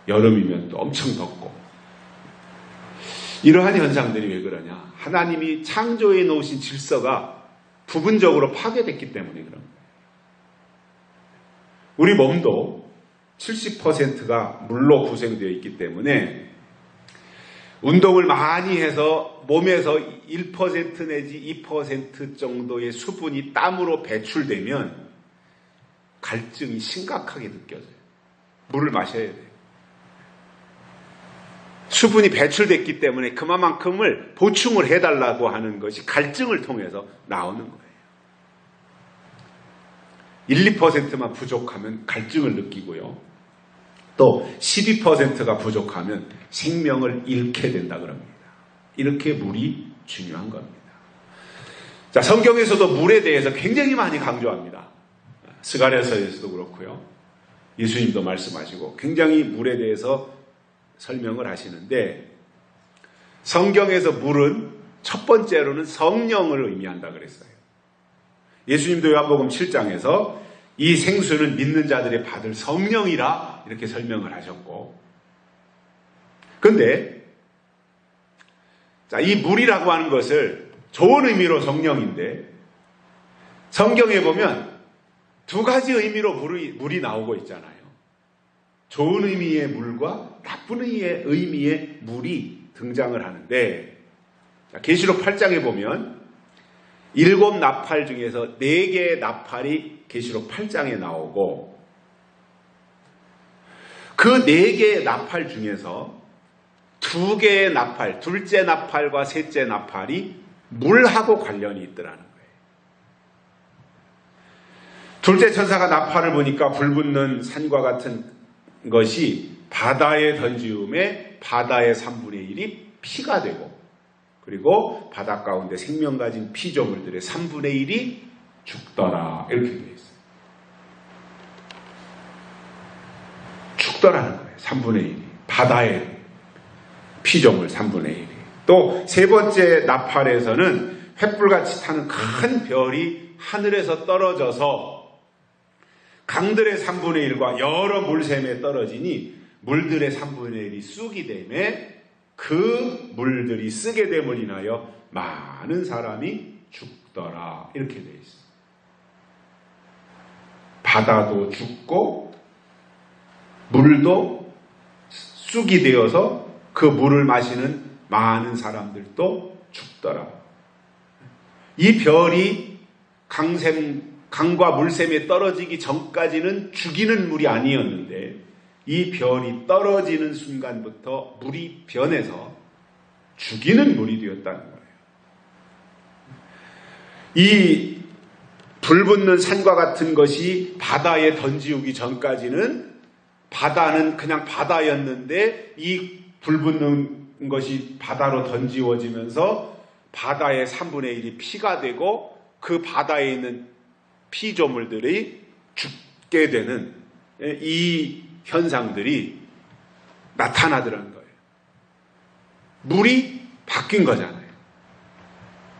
S1: 여름이면 또 엄청 덥고. 이러한 현상들이 왜 그러냐? 하나님이 창조해 놓으신 질서가 부분적으로 파괴됐기 때문에 그런 거예요. 우리 몸도 70%가 물로 구성되어 있기 때문에 운동을 많이 해서 몸에서 1% 내지 2% 정도의 수분이 땀으로 배출되면 갈증이 심각하게 느껴져요. 물을 마셔야 돼요. 수분이 배출됐기 때문에 그만큼을 보충을 해달라고 하는 것이 갈증을 통해서 나오는 거예요. 1, 2%만 부족하면 갈증을 느끼고요. 또 12%가 부족하면 생명을 잃게 된다 그럽니다. 이렇게 물이 중요한 겁니다. 자, 성경에서도 물에 대해서 굉장히 많이 강조합니다. 스가랴서에서도 그렇고요. 예수님도 말씀하시고 굉장히 물에 대해서 설명을 하시는데, 성경에서 물은 첫 번째로는 성령을 의미한다 그랬어요. 예수님도 요한복음 7장에서 이 생수는 믿는 자들이 받을 성령이라 이렇게 설명을 하셨고, 그런데 이 물이라고 하는 것을 좋은 의미로 성령인데, 성경에 보면 두 가지 의미로 물이 나오고 있잖아요. 좋은 의미의 물과 나쁜 의미의 물이 등장을 하는데, 계시록 8장에 보면 7 나팔 중에서 4개의 나팔이 계시록 8장에 나오고, 그 4개의 나팔 중에서 2개의 나팔, 둘째 나팔과 셋째 나팔이 물하고 관련이 있더라는 거예요. 둘째 천사가 나팔을 보니까 불붙는 산과 같은 것이 바다에 던지움에 바다의 3분의 1이 피가 되고, 그리고 바다 가운데 생명 가진 피조물들의 3분의 1이 죽더라, 이렇게 되어 있어요. 죽더라는 거예요. 3분의 1이 바다의 피조물 3분의 1이. 또 세 번째 나팔에서는 횃불같이 타는 큰 별이 하늘에서 떨어져서 강들의 3분의 1과 여러 물샘에 떨어지니 물들의 3분의 1이 쑥이 되매 그 물들이 쓰게 됨을 인하여 많은 사람이 죽더라, 이렇게 되어 있어요. 바다도 죽고 물도 쑥이 되어서 그 물을 마시는 많은 사람들도 죽더라. 이 별이 강과 물샘에 떨어지기 전까지는 죽이는 물이 아니었는데 이 별이 떨어지는 순간부터 물이 변해서 죽이는 물이 되었다는 거예요. 이 불붙는 산과 같은 것이 바다에 던지우기 전까지는 바다는 그냥 바다였는데 이 불붙는 것이 바다로 던지워지면서 바다의 3분의 1이 피가 되고 그 바다에 있는 피조물들이 죽게 되는 이 현상들이 나타나더라는 거예요. 물이 바뀐 거잖아요.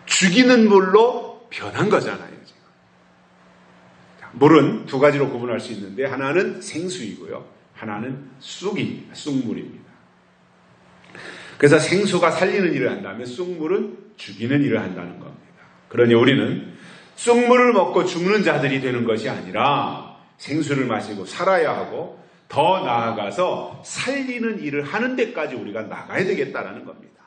S1: 죽이는 물로 변한 거잖아요. 지금. 물은 두 가지로 구분할 수 있는데 하나는 생수이고요, 하나는 쑥물입니다. 그래서 생수가 살리는 일을 한다면 쑥물은 죽이는 일을 한다는 겁니다. 그러니 우리는 쑥물을 먹고 죽는 자들이 되는 것이 아니라 생수를 마시고 살아야 하고 더 나아가서 살리는 일을 하는 데까지 우리가 나가야 되겠다라는 겁니다.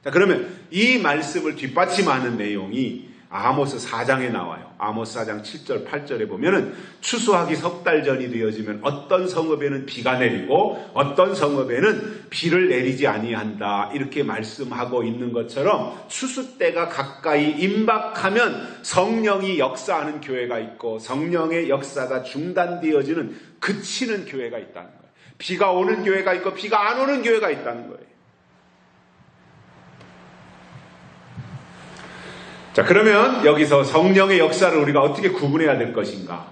S1: 자, 그러면 이 말씀을 뒷받침하는 내용이 아모스 4장에 나와요. 아모스 4장 7절 8절에 보면은 추수하기 석 달 전이 되어지면 어떤 성읍에는 비가 내리고 어떤 성읍에는 비를 내리지 아니한다, 이렇게 말씀하고 있는 것처럼 추수 때가 가까이 임박하면 성령이 역사하는 교회가 있고 성령의 역사가 중단되어지는 그치는 교회가 있다는 거예요. 비가 오는 교회가 있고 비가 안 오는 교회가 있다는 거예요. 자, 그러면 여기서 성령의 역사를 우리가 어떻게 구분해야 될 것인가?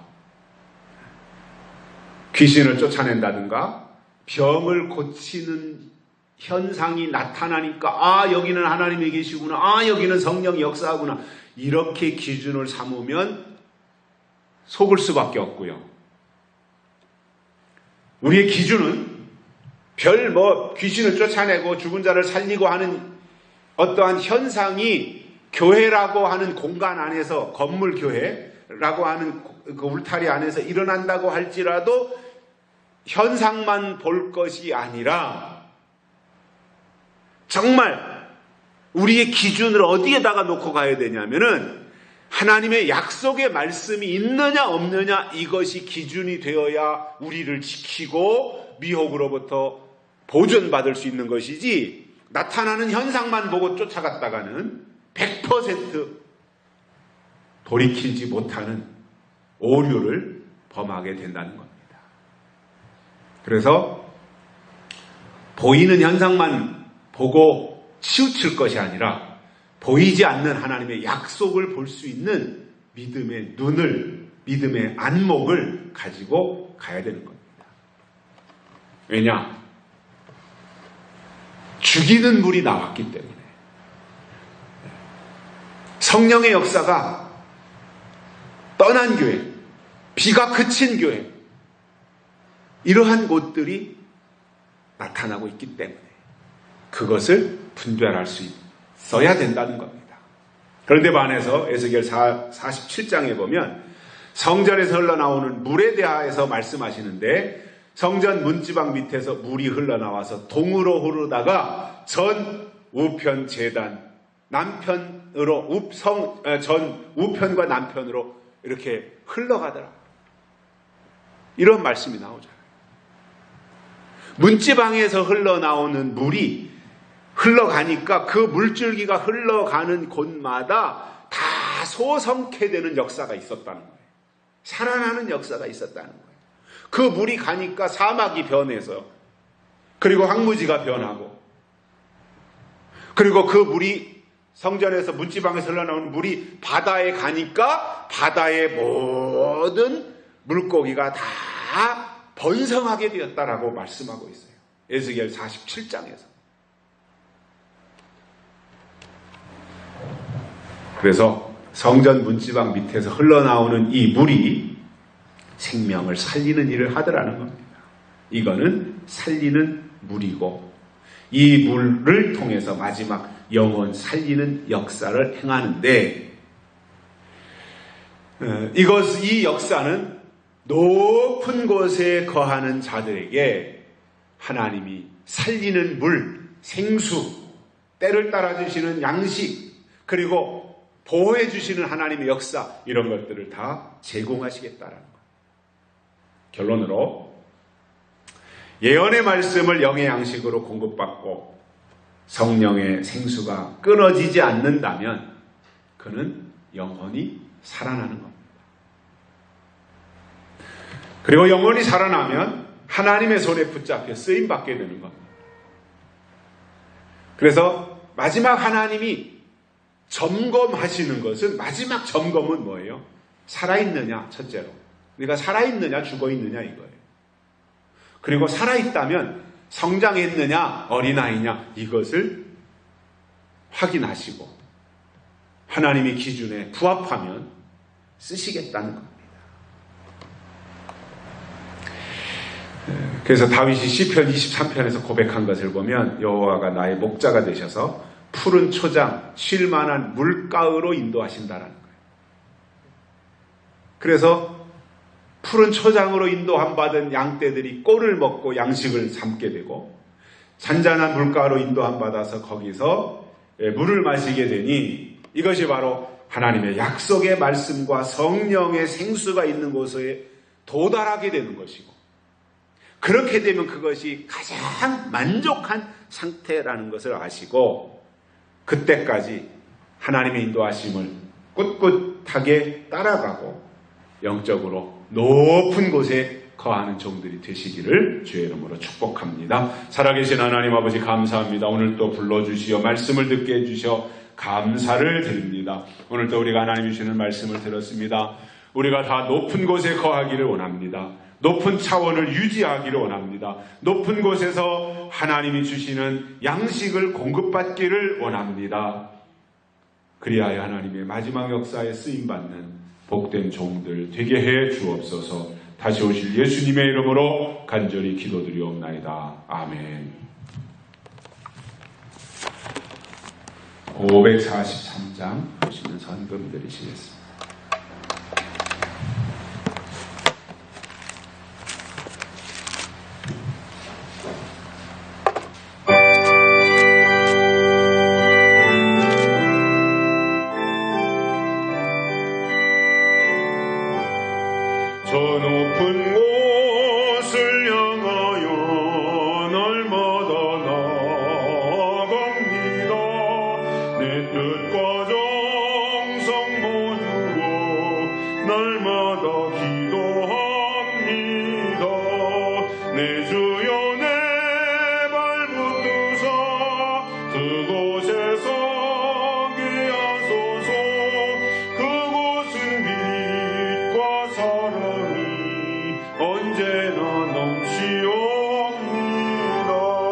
S1: 귀신을 쫓아낸다든가 병을 고치는 현상이 나타나니까 여기는 하나님이 계시구나, 여기는 성령이 역사하구나, 이렇게 기준을 삼으면 속을 수밖에 없고요. 우리의 기준은 귀신을 쫓아내고 죽은 자를 살리고 하는 어떠한 현상이 교회라고 하는 공간 안에서, 건물 교회라고 하는 그 울타리 안에서 일어난다고 할지라도 현상만 볼 것이 아니라 정말 우리의 기준을 어디에다가 놓고 가야 되냐면은 하나님의 약속의 말씀이 있느냐 없느냐, 이것이 기준이 되어야 우리를 지키고 미혹으로부터 보존받을 수 있는 것이지, 나타나는 현상만 보고 쫓아갔다가는 100% 돌이키지 못하는 오류를 범하게 된다는 겁니다. 그래서 보이는 현상만 보고 치우칠 것이 아니라 보이지 않는 하나님의 약속을 볼 수 있는 믿음의 눈을, 믿음의 안목을 가지고 가야 되는 겁니다. 왜냐? 죽이는 물이 나왔기 때문에. 성령의 역사가 떠난 교회, 비가 그친 교회, 이러한 곳들이 나타나고 있기 때문에 그것을 분별할 수 있어야 된다는 겁니다. 그런데 반해서 에스겔 47장에 보면 성전에서 흘러나오는 물에 대하여서 말씀하시는데, 성전 문지방 밑에서 물이 흘러나와서 동으로 흐르다가 전 우편 제단 남편으로 전 우편과 남편으로 이렇게 흘러가더라, 이런 말씀이 나오잖아요. 문지방에서 흘러나오는 물이 흘러가니까 그 물줄기가 흘러가는 곳마다 다 소성케 되는 역사가 있었다는 거예요. 살아나는 역사가 있었다는 거예요. 그 물이 가니까 사막이 변해서, 그리고 황무지가 변하고, 그리고 그 물이 성전에서 문지방에서 흘러나오는 물이 바다에 가니까 바다의 모든 물고기가 다 번성하게 되었다라고 말씀하고 있어요. 에스겔 47장에서. 그래서 성전 문지방 밑에서 흘러나오는 이 물이 생명을 살리는 일을 하더라는 겁니다. 이거는 살리는 물이고, 이 물을 통해서 마지막 영혼 살리는 역사를 행하는데, 이 역사는 높은 곳에 거하는 자들에게 하나님이 살리는 물, 생수, 때를 따라주시는 양식, 그리고 보호해 주시는 하나님의 역사, 이런 것들을 다 제공하시겠다라는 거예요. 결론으로 예언의 말씀을 영의 양식으로 공급받고 성령의 생수가 끊어지지 않는다면 그는 영원히 살아나는 겁니다. 그리고 영원히 살아나면 하나님의 손에 붙잡혀 쓰임받게 되는 겁니다. 그래서 마지막 하나님이 점검하시는 것은, 마지막 점검은 뭐예요? 살아있느냐, 첫째로. 네가 살아있느냐, 죽어있느냐, 이거예요. 그리고 살아있다면 성장했느냐, 어린아이냐, 이것을 확인하시고 하나님의 기준에 부합하면 쓰시겠다는 겁니다. 그래서 다윗이 시편 23편에서 고백한 것을 보면, 여호와가 나의 목자가 되셔서 푸른 초장, 쉴 만한 물가으로 인도하신다라는 거예요. 그래서 푸른 초장으로 인도함 받은 양떼들이 꼴을 먹고 양식을 삼게 되고, 잔잔한 물가로 인도함 받아서 거기서 물을 마시게 되니, 이것이 바로 하나님의 약속의 말씀과 성령의 생수가 있는 곳에 도달하게 되는 것이고, 그렇게 되면 그것이 가장 만족한 상태라는 것을 아시고, 그때까지 하나님의 인도하심을 꿋꿋하게 따라가고 영적으로 높은 곳에 거하는 종들이 되시기를 주의 이름으로 축복합니다. 살아계신 하나님 아버지, 감사합니다. 오늘 또 불러주시어 말씀을 듣게 해주셔 감사를 드립니다. 오늘 또 우리가 하나님이 주시는 말씀을 들었습니다. 우리가 다 높은 곳에 거하기를 원합니다. 높은 차원을 유지하기를 원합니다. 높은 곳에서 하나님이 주시는 양식을 공급받기를 원합니다. 그리하여 하나님의 마지막 역사에 쓰임받는 복된 종들 되게 해 주옵소서. 다시 오실 예수님의 이름으로 간절히 기도드리옵나이다. 아멘. 543장 보시면 선금 드리시겠습니다.
S2: 저 높은 곳을 향하여 날마다 나아갑니다. 내 뜻과 정성 모두로 날마다 기도합니다. 내 주